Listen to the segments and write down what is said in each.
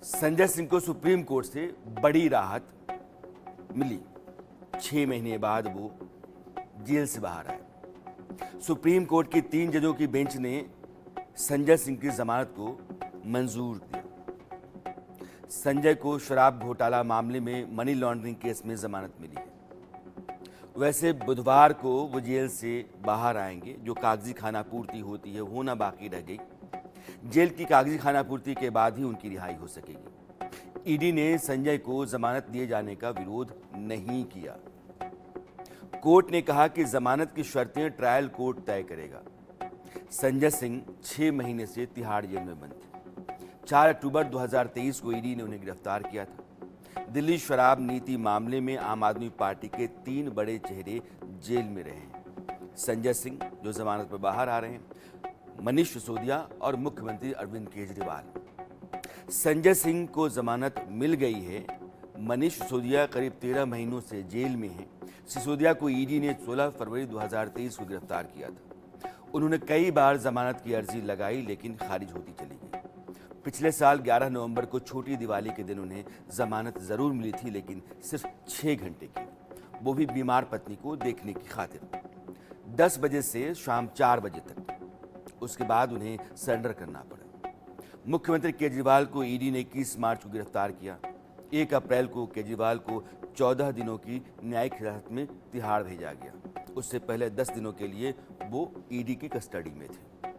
संजय सिंह को supreme court से बड़ी राहत मिली। 6 महीने बाद वो जेल से बाहर आए। सुप्रीम कोर्ट की 3 जजों की बेंच ने संजय सिंह की जमानत को मंजूर किया। संजय को शराब घोटाला मामले में मनी लॉन्ड्रिंग केस में जमानत मिली है। वैसे बुधवार को वो जेल से बाहर आएंगे। जो कागजी खानापूर्ति होती है होना बाकी रह गई। जेल की कागजी खानापूर्ति के बाद ही उनकी रिहाई हो सकेगी। ईडी ने संजय को जमानत दिए जाने का विरोध नहीं किया। कोर्ट ने कहा कि जमानत की शर्तें ट्रायल कोर्ट तय करेगा। संजय सिंह 6 महीने से तिहाड़ जेल में बंद थे। 4 अक्टूबर 2023 को ईडी ने उन्हें गिरफ्तार किया था। दिल्ली शराब नीति मामले में आम आदमी पार्टी के 3 बड़े चेहरे जेल में रहे हैं। संजय सिंह जो जमानत पर बाहर आ रहे हैं, मनीष सिसोदिया और मुख्यमंत्री अरविंद केजरीवाल। संजय सिंह को जमानत मिल गई है। मनीष सिसोदिया करीब 13 महीनों से जेल में हैं। सिसोदिया को ईडी ने 16 फरवरी 2023 को गिरफ्तार किया था। उन्होंने कई बार जमानत की अर्जी लगाई लेकिन खारिज होती चली गई। पिछले साल 11 नवंबर को छोटी दिवाली के दिन उन्हें जमानत जरूर मिली थी, लेकिन सिर्फ 6 घंटे की, वो भी बीमार पत्नी को देखने की खातिर। 10 बजे से शाम 4 बजे तक। उसके बाद उन्हें सरेंडर करना पड़ा। मुख्यमंत्री केजरीवाल को ईडी ने 21 मार्च को गिरफ्तार किया। 1 अप्रैल को केजरीवाल को 14 दिनों की न्यायिक हिरासत में तिहाड़ भेजा गया। उससे पहले 10 दिनों के लिए वो ईडी की कस्टडी में थे।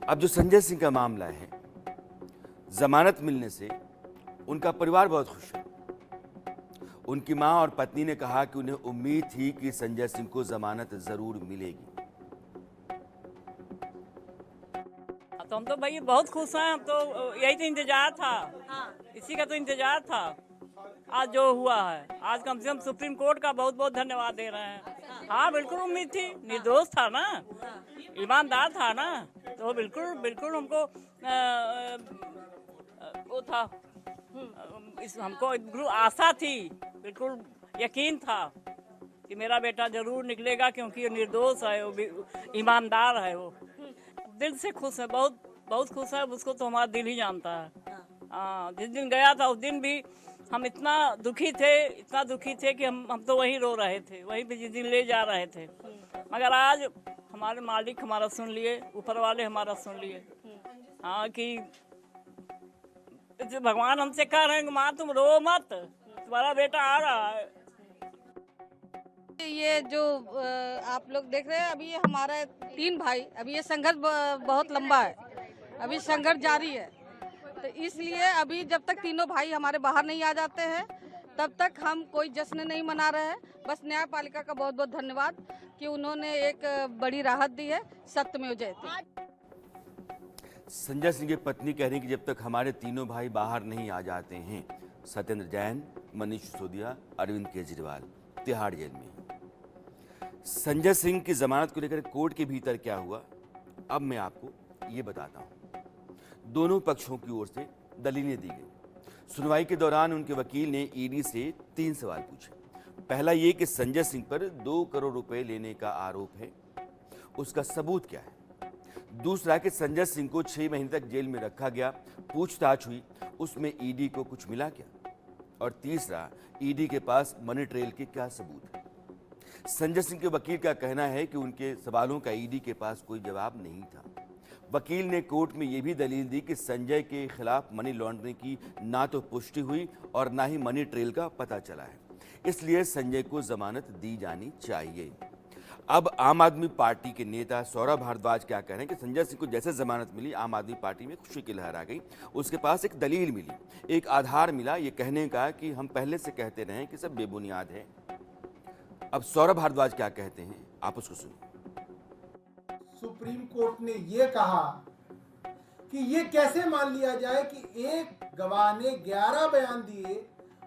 अब जो संजय सिंह का मामला है, जमानत मिलने से उनका परिवार बहुत खुश है। उनकी मां और पत्नी ने कहा कि उन्हें उम्मीद थी कि संजय सिंह को जमानत जरूर मिलेगी। तो हम तो भाई बहुत खुश हैं। हम तो यही तो इंतजार था। इसी का तो इंतजार था। आज जो हुआ है, आज कम से कम सुप्रीम कोर्ट का बहुत बहुत धन्यवाद दे रहे हैं। हाँ, बिल्कुल उम्मीद थी। निर्दोष था ना, ईमानदार था ना, तो बिल्कुल बिल्कुल हमको वो था, हमको बिल्कुल आशा थी, बिल्कुल यकीन था कि मेरा बेटा जरूर निकलेगा, क्योंकि वो निर्दोष है, वो ईमानदार है। वो दिल से खुश है, बहुत बहुत खुश है। उसको तो हमारा दिल ही जानता है। हाँ, जिस दिन गया था उस दिन भी हम इतना दुखी थे कि हम तो वहीं रो रहे थे, वहीं पे जिस दिन ले जा रहे थे। मगर आज हमारे मालिक हमारा सुन लिए, ऊपर वाले हमारा सुन लिए। हाँ, कि भगवान हमसे कह रहे हैं कि माँ तुम रो मत, तुम्हारा बेटा आ रहा है। ये जो आप लोग देख रहे हैं, अभी ये हमारे 3 भाई, अभी ये संघर्ष बहुत लंबा है, अभी संघर्ष जारी है। तो इसलिए अभी जब तक तीनों भाई हमारे बाहर नहीं आ जाते हैं तब तक हम कोई जश्न नहीं मना रहे हैं। बस न्यायपालिका का बहुत बहुत धन्यवाद कि उन्होंने एक बड़ी राहत दी है। सत्यमेव जयते। संजय सिंह की पत्नी कह रही कि जब तक हमारे तीनों भाई बाहर नहीं आ जाते हैं, सत्येंद्र जैन, मनीष सिसोदिया, अरविंद केजरीवाल तिहाड़ जेल में। संजय सिंह की जमानत को लेकर कोर्ट के भीतर क्या हुआ, अब मैं आपको ये बताता हूं। दोनों पक्षों की ओर से दलीलें दी गई। सुनवाई के दौरान उनके वकील ने ईडी से 3 सवाल पूछे। पहला ये कि संजय सिंह पर 2 करोड़ रुपए लेने का आरोप है, उसका सबूत क्या है। दूसरा कि संजय सिंह को 6 महीने तक जेल में रखा गया, पूछताछ हुई, उसमें ईडी को कुछ मिला क्या। और तीसरा, ईडी के पास मनी ट्रेल के क्या सबूत है। संजय सिंह के वकील का कहना है कि उनके सवालों का ईडी के पास कोई जवाब नहीं था। वकील ने कोर्ट में यह भी दलील दी कि संजय के खिलाफ मनी लॉन्ड्रिंग की ना तो पुष्टि हुई और ना ही मनी ट्रेल का पता चला है, इसलिए संजय को जमानत दी जानी चाहिए। अब आम आदमी पार्टी के नेता सौरभ भारद्वाज क्या कह रहे हैं कि संजय सिंह को जैसे जमानत मिली, आम आदमी पार्टी में खुशी की लहर आ गई। उसके पास एक दलील मिली, एक आधार मिला ये कहने का कि हम पहले से कहते रहे कि सब बेबुनियाद है। अब सौरभ भारद्वाज क्या कहते हैं, आप उसको सुनिए। सुप्रीम कोर्ट ने यह कहा कि ये कैसे मान लिया जाए कि एक गवाह ने 11 बयान दिए,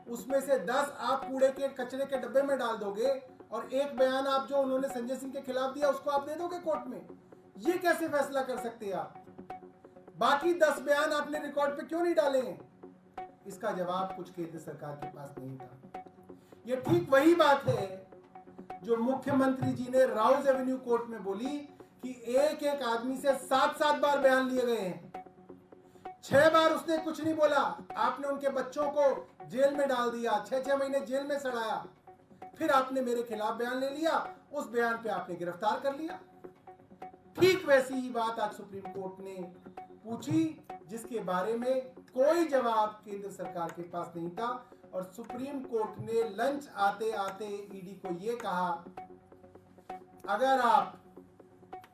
उसमें से 10 आप कूड़े के कचरे के डब्बे में डाल दोगे और एक बयान आप जो उन्होंने संजय सिंह के खिलाफ दिया उसको आप दे दोगे कोर्ट में। ये कैसे फैसला कर सकते हैं आप? बाकी 10 बयान आपने रिकॉर्ड पे क्यों नहीं डाले हैं? इसका जवाब कुछ केंद्र सरकार के पास नहीं था। ये ठीक वही बात है जो मुख्यमंत्री जी ने राउज एवेन्यू कोर्ट में बोली कि एक एक आदमी से 7-7 बार बयान लिए गए हैं। 6 बार उसने कुछ नहीं बोला, आपने उनके बच्चों को जेल में डाल दिया, 6-6 महीने जेल में सड़ाया, फिर आपने मेरे खिलाफ बयान ले लिया, उस बयान पे आपने गिरफ्तार कर लिया। ठीक वैसी ही बात आज सुप्रीम कोर्ट ने पूछी, जिसके बारे में कोई जवाब केंद्र सरकार के पास नहीं था। और सुप्रीम कोर्ट ने लंच आते आते ईडी को यह कहा, अगर आप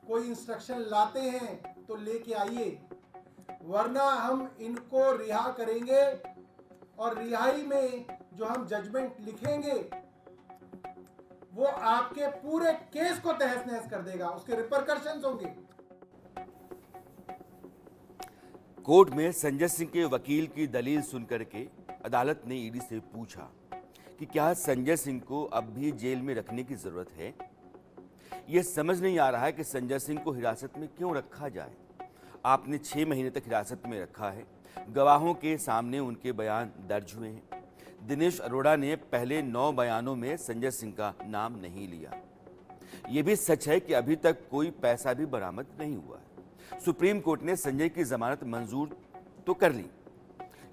कोई इंस्ट्रक्शन लाते हैं तो लेके आइए, वरना हम इनको रिहा करेंगे और रिहाई में जो हम जजमेंट लिखेंगे वो आपके पूरे केस को तहस नहस कर देगा, उसके रिपरकशंस होंगे। कोर्ट में संजय सिंह के वकील की दलील सुनकर के अदालत ने ईडी से पूछा कि क्या संजय सिंह को अब भी जेल में रखने की जरूरत है। यह समझ नहीं आ रहा है कि संजय सिंह को हिरासत में क्यों रखा जाए। आपने 6 महीने तक हिरासत में रखा है, गवाहों के सामने उनके बयान दर्ज हुए हैं। दिनेश अरोड़ा ने पहले 9 बयानों में संजय सिंह का नाम नहीं लिया। यह भी सच है कि अभी तक कोई पैसा भी बरामद नहीं हुआ है। सुप्रीम कोर्ट ने संजय की जमानत मंजूर तो कर ली,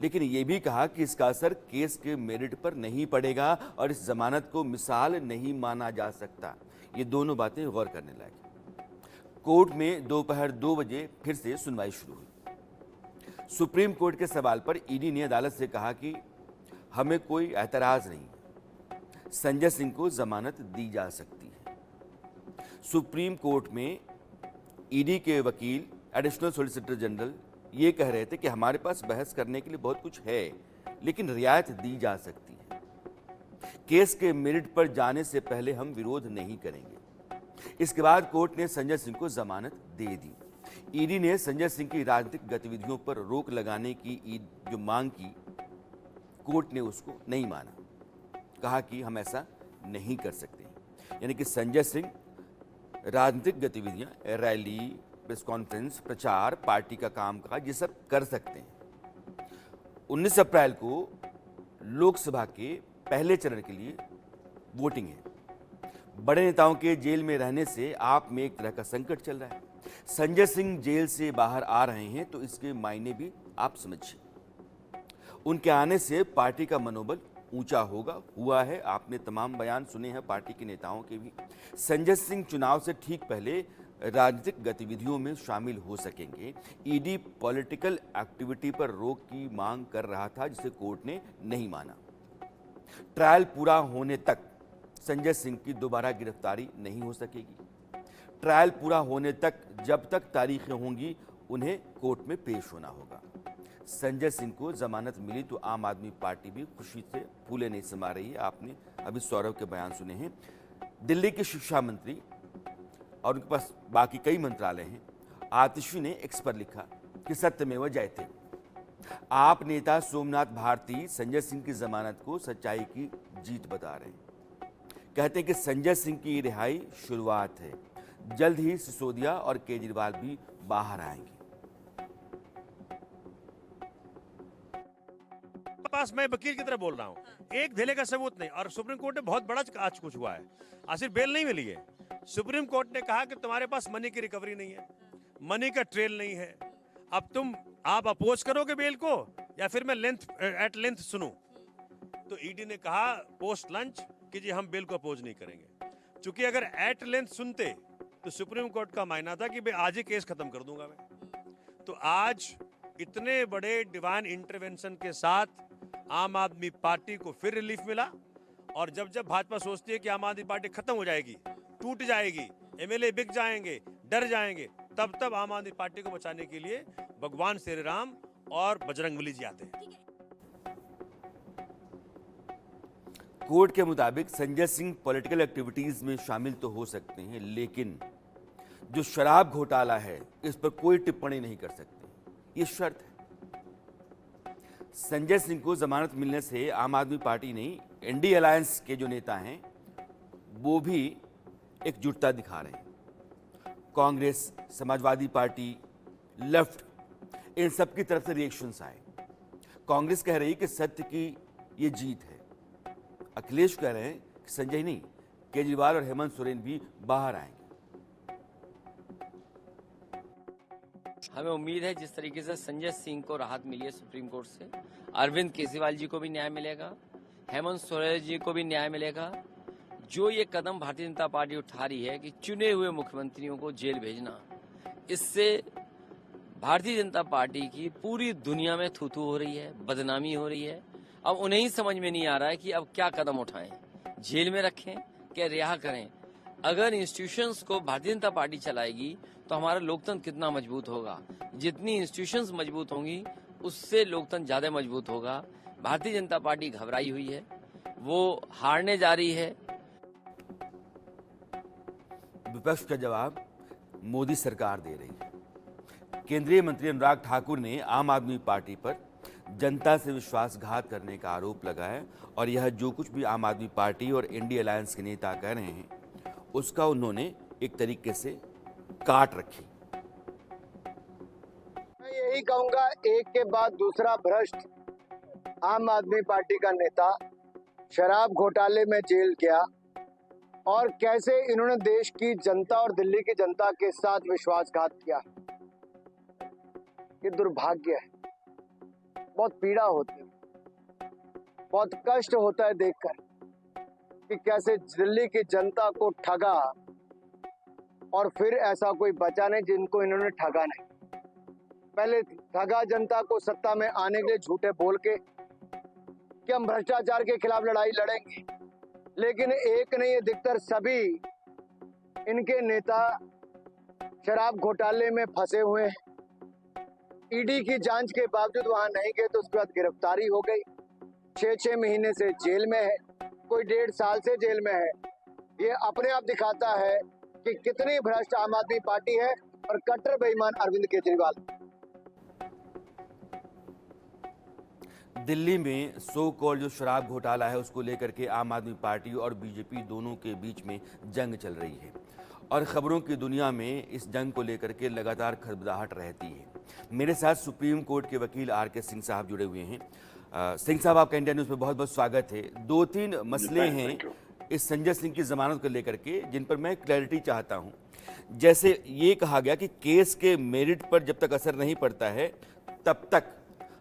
लेकिन यह भी कहा कि इसका असर केस के मेरिट पर नहीं पड़ेगा और इस जमानत को मिसाल नहीं माना जा सकता। ये दोनों बातें गौर करने लायक। कोर्ट में दोपहर 2 बजे फिर से सुनवाई शुरू हुई। सुप्रीम कोर्ट के सवाल पर ईडी ने अदालत से कहा कि हमें कोई एतराज नहीं, संजय सिंह को जमानत दी जा सकती है। सुप्रीम कोर्ट में ईडी के वकील एडिशनल सॉलिसिटर जनरल ये कह रहे थे कि हमारे पास बहस करने के लिए बहुत कुछ है, लेकिन रियायत दी जा सकती है। केस के मेरिट पर जाने से पहले हम विरोध नहीं करेंगे। इसके बाद कोर्ट ने संजय सिंह को जमानत दे दी। ईडी ने संजय सिंह की राजनीतिक गतिविधियों पर रोक लगाने की जो मांग की, कोर्ट ने उसको नहीं माना, कहा कि हम ऐसा नहीं कर सकते। यानी कि संजय सिंह राजनीतिक गतिविधियां, रैली, प्रेस कॉन्फ्रेंस, प्रचार, पार्टी का कामकाज, ये सब कर सकते हैं। 19 अप्रैल को लोकसभा के पहले चरण के लिए वोटिंग है। बड़े नेताओं के जेल में रहने से आप में एक तरह का संकट चल रहा है। संजय सिंह जेल से बाहर आ रहे हैं तो इसके मायने भी आप समझिए। उनके आने से पार्टी का मनोबल ऊंचा होगा, हुआ है। आपने तमाम बयान सुने हैं पार्टी के नेताओं के भी। संजय सिंह चुनाव से ठीक पहले राजनीतिक गतिविधियों में शामिल हो सकेंगे। ईडी पॉलिटिकल एक्टिविटी पर रोक की मांग कर रहा था, जिसे कोर्ट ने नहीं माना। ट्रायल पूरा होने तक संजय सिंह की दोबारा गिरफ्तारी नहीं हो सकेगी। ट्रायल पूरा होने तक जब तक तारीखें होंगी उन्हें कोर्ट में पेश होना होगा। संजय सिंह को जमानत मिली तो आम आदमी पार्टी भी खुशी से फूले नहीं समा रही है। आपने अभी सौरभ के बयान सुने हैं। दिल्ली के शिक्षा मंत्री और उनके पास बाकी कई मंत्रालय हैं, आतिशी ने एक्स पर लिखा कि सत्यमेव जयते। आप नेता सोमनाथ भारती संजय सिंह की जमानत को सच्चाई की जीत बता रहे हैं। कहते हैं कि संजय सिंह की रिहाई शुरुआत है, जल्द ही सिसोदिया और केजरीवाल भी बाहर आएंगे। पास मैं वकील की तरह बोल रहा हूँ, एक धेले का सबूत नहीं। और सुप्रीम कोर्ट ने बहुत बड़ा आज कुछ हुआ है, सिर्फ बेल नहीं मिली है। सुप्रीम कोर्ट ने कहा कि तुम्हारे पास मनी की रिकवरी नहीं है, मनी का ट्रेल नहीं है। अब आप अपोज करोगे बेल को या फिर मैं एट लेंथ सुनूं? तो ईडी ने कहा पोस्ट लंच कि जी हम बेल को अपोज नहीं करेंगे। चूंकि अगर एट लेंथ सुनते तो सुप्रीम कोर्ट का मायना था कि आज ही केस खत्म कर दूंगा मैं। तो आज इतने बड़े डिवाइन इंटरवेंशन के साथ आम आदमी पार्टी को फिर रिलीफ मिला। और जब भाजपा सोचती है कि आम आदमी पार्टी खत्म हो जाएगी, टूट जाएगी, एमएलए बिक जाएंगे, डर जाएंगे, तब आम आदमी पार्टी को बचाने के लिए भगवान श्री राम और बजरंगबली जी आते हैं। कोर्ट के मुताबिक संजय सिंह पॉलिटिकल एक्टिविटीज में शामिल तो हो सकते हैं, लेकिन जो शराब घोटाला है इस पर कोई टिप्पणी नहीं कर सकते, ये शर्त है। संजय सिंह को जमानत मिलने से आम आदमी पार्टी नहीं, एनडीए अलायंस के जो नेता हैं वो भी एकजुटता दिखा रहे हैं। कांग्रेस, समाजवादी पार्टी, लेफ्ट, इन सब की तरफ से रिएक्शंस आए। कांग्रेस कह रही है कि सत्य की ये जीत है। अखिलेश कह रहे हैं कि संजय नहीं, केजरीवाल और हेमंत सोरेन भी बाहर आएंगे। हमें उम्मीद है जिस तरीके से संजय सिंह को राहत मिली है सुप्रीम कोर्ट से, अरविंद केजरीवाल जी को भी न्याय मिलेगा, हेमंत सोरेन जी को भी न्याय मिलेगा। जो ये कदम भारतीय जनता पार्टी उठा रही है कि चुने हुए मुख्यमंत्रियों को जेल भेजना, इससे भारतीय जनता पार्टी की पूरी दुनिया में थू-थू हो रही है, बदनामी हो रही है। अब उन्हें ही समझ में नहीं आ रहा है कि अब क्या कदम उठाएं, जेल में रखें क्या रिहा करें। अगर इंस्टीट्यूशंस को भारतीय जनता पार्टी चलाएगी तो हमारा लोकतंत्र कितना मजबूत होगा। जितनी इंस्टीट्यूशंस मजबूत होंगी उससे लोकतंत्र ज्यादा मजबूत होगा। भारतीय जनता पार्टी घबराई हुई है, वो हारने जा रही है। विपक्ष का जवाब मोदी सरकार दे रही है। केंद्रीय मंत्री अनुराग ठाकुर ने आम आदमी पार्टी पर जनता से विश्वासघात करने का आरोप लगाया और यह जो कुछ भी आम आदमी पार्टी और इंडिया अलायंस के नेता कह रहे हैं उसका उन्होंने एक तरीके से काट रखी। मैं यही कहूंगा, एक के बाद दूसरा भ्रष्ट आम आदमी पार्टी का नेता शराब घोटाले में जेल गया और कैसे इन्होंने देश की जनता और दिल्ली की जनता के साथ विश्वासघात किया। ये दुर्भाग्य है, बहुत पीड़ा होती है, बहुत कष्ट होता है देखकर कि कैसे दिल्ली की जनता को ठगा और फिर ऐसा कोई बचा नहीं जिनको इन्होंने ठगा नहीं। पहले ठगा जनता को सत्ता में आने के लिए झूठे बोल के कि हम भ्रष्टाचार के खिलाफ लड़ाई लड़ेंगे, लेकिन एक नहीं अधिकतर सभी इनके नेता शराब घोटाले में फंसे हुए हैं। ईडी की जांच के बावजूद वहां नहीं गए तो उसके बाद गिरफ्तारी हो गई, 6-6 महीने से जेल में है, कोई 1.5 साल से जेल में है। ये अपने आप दिखाता है कि कितनी भ्रष्ट आम आदमी पार्टी है और कट्टर बेईमान अरविंद केजरीवाल। दिल्ली में सो कॉल्ड जो शराब घोटाला है उसको लेकर के आम आदमी पार्टी और बीजेपी दोनों के बीच में जंग चल रही है और खबरों की दुनिया में इस जंग को लेकर के लगातार खदबदाहट रहती है। मेरे साथ सुप्रीम कोर्ट के वकील आर.के. सिंह साहब जुड़े हुए हैं। सिंह साहब, आपका इंडिया न्यूज़ में बहुत बहुत स्वागत है। 2-3 मसले हैं इस संजय सिंह की जमानत को लेकर के जिन पर मैं क्लैरिटी चाहता हूं। जैसे ये कहा गया कि केस के मेरिट पर जब तक असर नहीं पड़ता है तब तक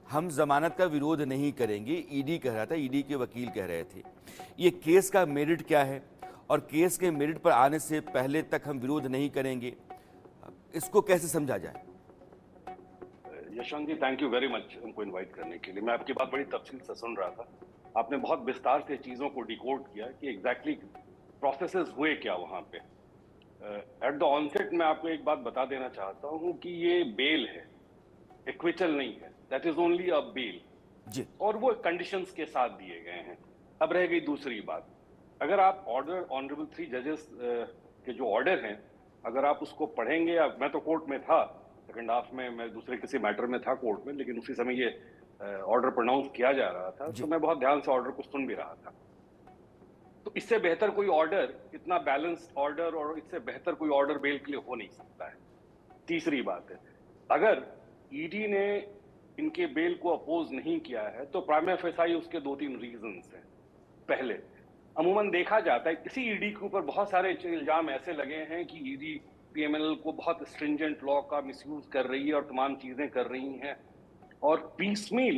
हम जमानत का विरोध नहीं करेंगे, ईडी कह रहा था, ईडी के वकील कह रहे थे। ये केस का मेरिट क्या है और केस के मेरिट पर आने से पहले तक हम विरोध नहीं करेंगे, इसको कैसे समझा जाए? यशवंत जी, थैंक यू वेरी मच हमको इनवाइट करने के लिए। मैं आपकी बात बड़ी तफसील से सुन रहा था। आपने बहुत विस्तार से चीज़ों को डिकोड किया कि एग्जैक्टली प्रोसेसेस हुए क्या वहाँ पे। एट द ऑनसेट मैं आपको एक बात बता देना चाहता हूँ कि ये बेल है, एक्विटल नहीं है। That is only a bail जी, और वो कंडीशंस के साथ दिए गए हैं। अब रह गई दूसरी बात, अगर आप ऑर्डर ऑनरेबल 3 जजेस के जो ऑर्डर हैं अगर आप उसको पढ़ेंगे, या मैं तो कोर्ट में था, सेकंड हाफ में मैं दूसरे किसी मैटर में था कोर्ट में, लेकिन उसी समय ये ऑर्डर प्रोनाउंस किया जा रहा था, तो मैं बहुत ध्यान से ऑर्डर को सुन भी रहा था। तो इससे बेहतर कोई ऑर्डर, इतना बैलेंस्ड ऑर्डर और इससे बेहतर कोई ऑर्डर बेल के लिए हो नहीं सकता है। तीसरी बात है, अगर ईडी ने इनके बेल को अपोज नहीं किया है तो प्राइमा फेसाई उसके 2-3 रीजंस हैं। पहले, अमूमन देखा जाता है इसी ईडी के ऊपर बहुत सारे इल्जाम ऐसे लगे हैं कि ईडी पीएमएल को बहुत स्ट्रिंजेंट लॉ का मिसयूज कर रही है और तमाम चीजें कर रही हैं, और पीसमील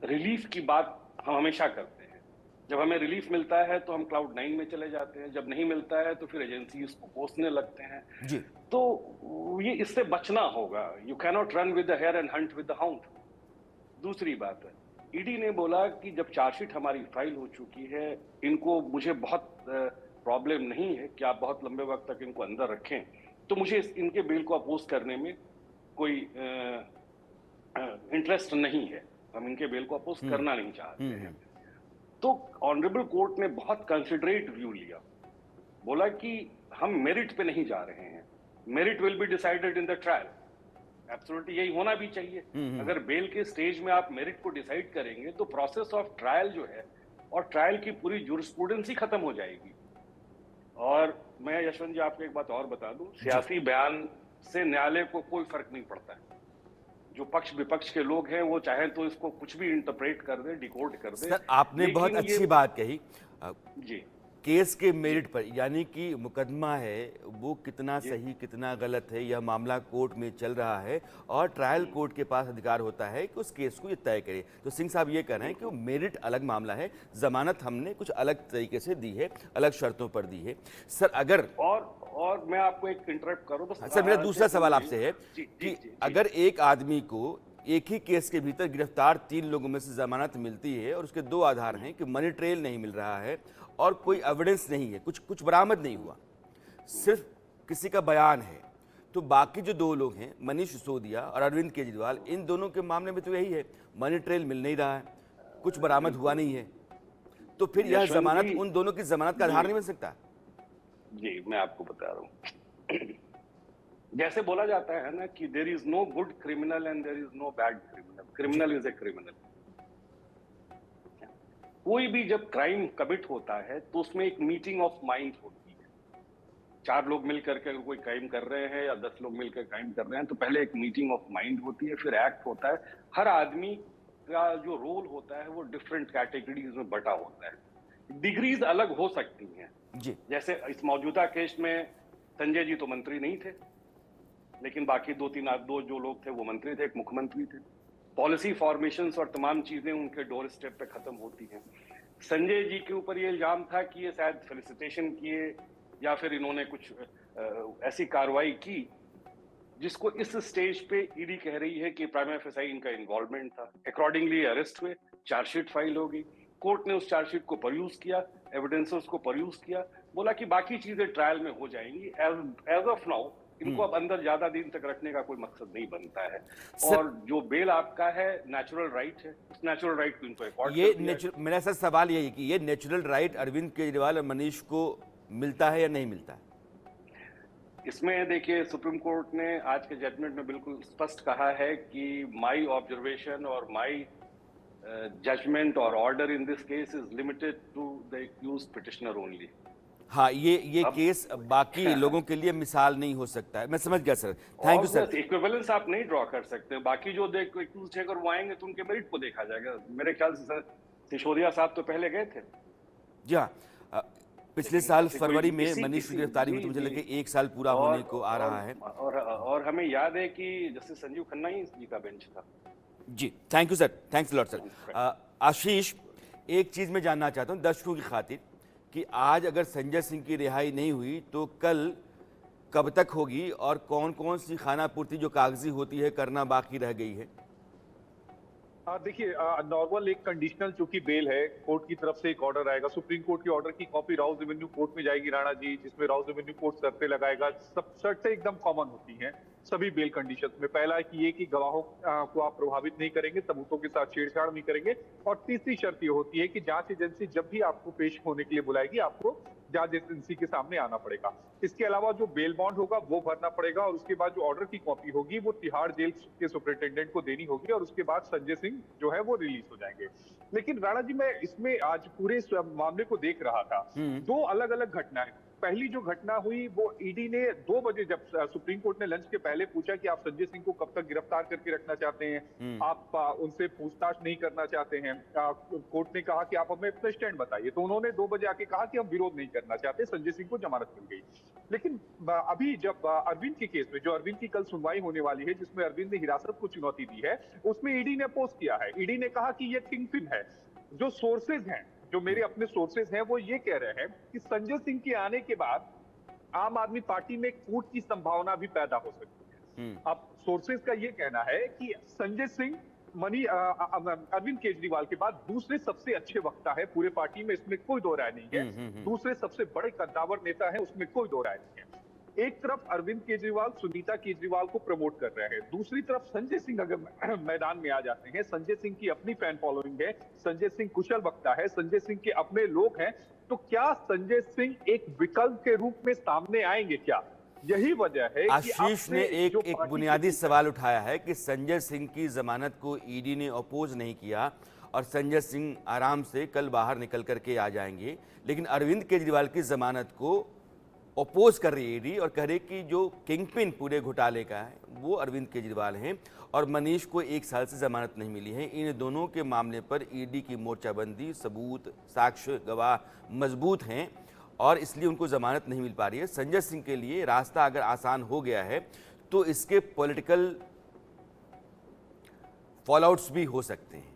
रिलीफ की बात हम हमेशा करते हैं। जब हमें रिलीफ मिलता है तो हम क्लाउड 9 में चले जाते हैं, जब नहीं मिलता है तो फिर एजेंसी उसको कोसने लगते हैं जी। तो ये इससे बचना होगा। You cannot run with the hare and hunt with the hound. दूसरी बात है, ईडी ने बोला कि जब चार्जशीट हमारी फाइल हो चुकी है, इनको, मुझे बहुत प्रॉब्लम नहीं है कि आप बहुत लंबे वक्त तक इनको अंदर रखें, तो मुझे इनके बिल को अपोज करने में कोई इंटरेस्ट नहीं है, हम इनके बिल को अपोज करना नहीं चाहते हैं। तो ऑनरेबल कोर्ट ने बहुत कंसिडरेट व्यू लिया, बोला कि हम मेरिट पे नहीं जा रहे हैं, merit will be decided in the trial. Absolutely यही होना भी चाहिए। अगर बेल के स्टेज में आप मेरिट को डिसाइड करेंगे तो प्रोसेस ऑफ ट्रायल जो है और ट्रायल की पूरी जूरिस्प्रूडेंस ही खत्म हो जाएगी। और मैं यशवंत जी आपको एक बात और बता दूं, सियासी बयान से न्यायालय को कोई फर्क नहीं पड़ता है। जो पक्ष विपक्ष के लोग हैं वो चाहे तो इसको कुछ भी इंटरप्रेट कर दे, डिकोड कर दे। सर, आपने बहुत अच्छी बात कही जी केस के मेरिट पर, यानी कि मुकदमा है वो कितना सही कितना गलत है, यह मामला कोर्ट में चल रहा है और ट्रायल कोर्ट के पास अधिकार होता है कि उस केस को ये तय करे। तो सिंह साहब ये कह रहे हैं कि वो मेरिट अलग मामला है, जमानत हमने कुछ अलग तरीके से दी है, अलग शर्तों पर दी है। सर अगर और मैं आपको एक इंटरप्ट करूं तो सर मेरा दूसरा सवाल आपसे है कि अगर एक आदमी को एक ही केस के भीतर गिरफ्तार 3 लोगों में से जमानत मिलती है और उसके 2 आधार हैं कि मनी ट्रेल नहीं मिल रहा है और कोई एविडेंस नहीं है, कुछ बरामद नहीं हुआ, सिर्फ किसी का बयान है, तो बाकी जो 2 लोग हैं मनीष सिसोदिया और अरविंद केजरीवाल, इन दोनों के मामले में तो यही है, मनी ट्रेल मिल नहीं रहा है, कुछ बरामद हुआ नहीं है, तो फिर यह जमानत उन दोनों की जमानत का आधार नहीं बन सकता? जी मैं आपको बता रहा हूँ, जैसे बोला जाता है ना कि there is no good criminal and there is no bad criminal, criminal is a criminal. कोई भी जब क्राइम कमिट होता है तो उसमें एक मीटिंग ऑफ माइंड होती है। 4 लोग मिलकर के कोई क्राइम कर रहे हैं या 10 लोग मिलकर क्राइम कर रहे हैं तो पहले एक मीटिंग ऑफ माइंड होती है, फिर एक्ट होता है। हर आदमी का जो रोल होता है वो डिफरेंट कैटेगरीज में बटा होता है, डिग्रीज अलग हो सकती हैं जी। जैसे इस मौजूदा केस में संजय जी तो मंत्री नहीं थे, लेकिन बाकी 2 जो लोग थे वो मंत्री थे, एक मुख्यमंत्री थे। पॉलिसी फॉर्मेशंस और तमाम चीजें उनके डोर स्टेप पे खत्म होती हैं। संजय जी के ऊपर ये इल्जाम था कि ये शायद फेलिसिटेशन किए या फिर इन्होंने कुछ ऐसी कार्रवाई की जिसको इस स्टेज पे ईडी कह रही है कि प्राइमा फेसाई इनका इन्वॉल्वमेंट था। अकॉर्डिंगली अरेस्ट हुए, चार्जशीट फाइल हो गई, कोर्ट ने उस चार्जशीट को परयूज किया, एविडेंसेस को परयूज किया, बोला कि बाकी चीजें ट्रायल में हो जाएंगी। एज ऑफ नाउ इनको अब अंदर ज्यादा दिन तक रखने का कोई मकसद नहीं बनता है। और जो बेल आपका है नेचुरल राइट है, उस नेचुरल राइट को इनको अकॉर्ड ये मेरा सर सवाल यही कि ये नेचुरल राइट अरविंद केजरीवाल और मनीष को मिलता है या नहीं मिलता है? इसमें देखिए सुप्रीम कोर्ट ने आज के जजमेंट में बिल्कुल स्पष्ट कहा है कि माई ऑब्जर्वेशन और माई जजमेंट और order in this case is limited to the accused petitioner only. हाँ, ये केस बाकी लोगों के लिए मिसाल नहीं हो सकता है। मैं समझ गया sir, thank you sir. Equivalence आप नहीं ड्रॉ कर सकते, बाकी जो एक्यूज्ड है अगर वो आएंगे तो उनके मेरिट को देखा जाएगा। मेरे ख्याल से सर सिसोदिया साहब तो पहले गए थे। जी हाँ, पिछले साल फरवरी में मनीष की गिरफ्तारी हुई, तो मुझे लगे 1 साल पूरा होने को आ रहा है। और हमें याद है कि जस्टिस संजीव खन्ना ही जी का बेंच था। जी thank you sir, thanks lot sir. Ashish, एक चीज मैं जानना चाहता हूँ दर्शकों की खातिर कि आज अगर संजय सिंह की रिहाई नहीं हुई तो कल कब तक होगी और कौन कौन सी खाना पूर्ति जो कागजी होती है करना बाकी रह गई है? देखिए, नॉर्मल एक कंडीशनल चूंकि बेल है, कोर्ट की तरफ से एक ऑर्डर आएगा, सुप्रीम कोर्ट के ऑर्डर की कॉपी राउस रेवेन्यू कोर्ट में जाएगी राणा जी, जिसमें राउस रेवेन्यू कोर्ट शर्तें लगाएगा। सब शर्तें एकदम कॉमन होती हैं सभी बेल कंडीशंस में। पहला है कि ये कि गवाहों को आप प्रभावित नहीं करेंगे, सबूतों के साथ छेड़छाड़ नहीं करेंगे, और तीसरी शर्त ये होती है कि जांच एजेंसी जब भी आपको पेश होने के लिए बुलाएगी आपको जांच एजेंसी के सामने आना पड़ेगा। इसके अलावा जो बेल बॉन्ड होगा वो भरना पड़ेगा, और उसके बाद जो ऑर्डर की कॉपी होगी वो तिहाड़ जेल के सुपरिटेंडेंट को देनी होगी, और उसके बाद संजय सिंह जो है वो रिलीज हो जाएंगे। लेकिन राणा जी, मैं इसमें आज पूरे मामले को देख रहा था, 2 अलग अलग घटनाएं। पहली जो घटना हुई वो ईडी ने 2 बजे, जब सुप्रीम कोर्ट ने लंच के पहले पूछा कि आप संजय सिंह को कब तक गिरफ्तार करके रखना चाहते हैं, आप उनसे पूछताछ नहीं करना चाहते हैं, कोर्ट ने कहा कि आप हमें अपना स्टैंड बताइए, तो उन्होंने 2 बजे आके कहा कि हम विरोध नहीं करना चाहते, संजय सिंह को जमानत मिल गई। लेकिन अभी जब अरविंद के केस में, जो अरविंद की कल सुनवाई होने वाली है, जिसमें अरविंद ने हिरासत को चुनौती दी है, उसमें ईडी ने अपोज किया है। ईडी ने कहा कि ये किंगपिन है। जो सोर्सेज हैं, जो मेरे अपने सोर्सेज हैं, वो ये कह रहे हैं कि संजय सिंह के आने के बाद आम आदमी पार्टी में कूट की संभावना भी पैदा हो सकती है। अब सोर्सेज का ये कहना है कि संजय सिंह अरविंद केजरीवाल के बाद दूसरे सबसे अच्छे वक्ता है पूरे पार्टी में, इसमें कोई दो राय नहीं है। दूसरे सबसे बड़े कद्दावर नेता है, उसमें कोई दो राय नहीं है। एक तरफ अरविंद केजरीवाल सुनीता केजरीवाल को प्रमोट कर रहे हैं, दूसरी तरफ संजय सिंह अगर मैदान में आ जाते हैं, संजय सिंह की अपनी फैन फॉलोइंग है, संजय सिंह कुशल वक्ता है, संजय सिंह के अपने लोग हैं, तो क्या संजय सिंह एक विकल्प के रूप में सामने आएंगे क्या? यही वजह है कि आशीष ने एक बुनियादी सवाल उठाया है कि संजय सिंह की जमानत को ईडी ने अपोज नहीं किया और संजय सिंह आराम से कल बाहर निकल करके आ जाएंगे, लेकिन अरविंद केजरीवाल की जमानत को अपोज कर रही है ईडी और कह रही कि जो किंगपिन पूरे घोटाले का है वो अरविंद केजरीवाल हैं और मनीष को 1 साल से जमानत नहीं मिली है। इन दोनों के मामले पर ईडी की मोर्चाबंदी, सबूत, साक्ष्य, गवाह मजबूत हैं और इसलिए उनको जमानत नहीं मिल पा रही है। संजय सिंह के लिए रास्ता अगर आसान हो गया है तो इसके पॉलिटिकल फॉलोआउट्स भी हो सकते हैं।